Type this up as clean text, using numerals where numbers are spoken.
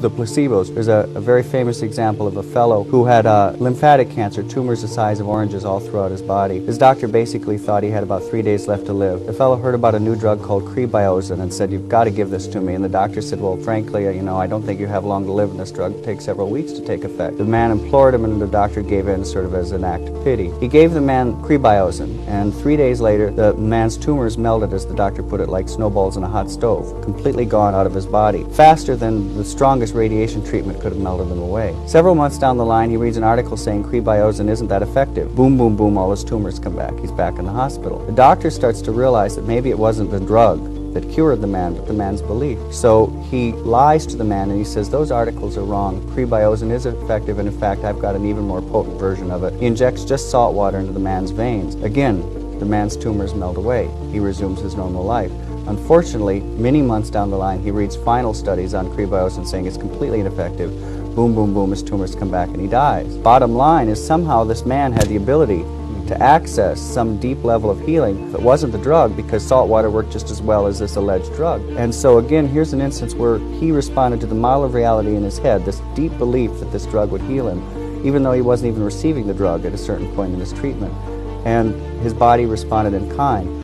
The placebos. There's a very famous example of a fellow who had lymphatic cancer, tumors the size of oranges all throughout his body. His doctor basically thought he had about 3 days left to live. The fellow heard about a new drug called Crebiozin and said, "You've got to give this to me." And the doctor said, "Well, frankly, I don't think you have long to live, and this drug takes several weeks to take effect." The man implored him, and the doctor gave in sort of as an act of pity. He gave the man Crebiozin, and 3 days later, the man's tumors melted, as the doctor put it, like snowballs in a hot stove, completely gone out of his body, faster than the strongest radiation treatment could have melted them away. Several months down the line, he reads an article saying Crebiozin isn't that effective. Boom, boom, boom, all his tumors come back. He's back in the hospital. The doctor starts to realize that maybe it wasn't the drug that cured the man, but the man's belief. So he lies to the man and he says, "Those articles are wrong. Crebiozin is effective, and in fact, I've got an even more potent version of it." He injects just salt water into the man's veins. Again, the man's tumors melt away. He resumes his normal life. Unfortunately, many months down the line, he reads final studies on Crebiozin saying it's completely ineffective. Boom, boom, boom, his tumors come back and he dies. Bottom line is somehow this man had the ability to access some deep level of healing that wasn't the drug, because salt water worked just as well as this alleged drug. And so again, here's an instance where he responded to the model of reality in his head, this deep belief that this drug would heal him, even though he wasn't even receiving the drug at a certain point in his treatment. And his body responded in kind.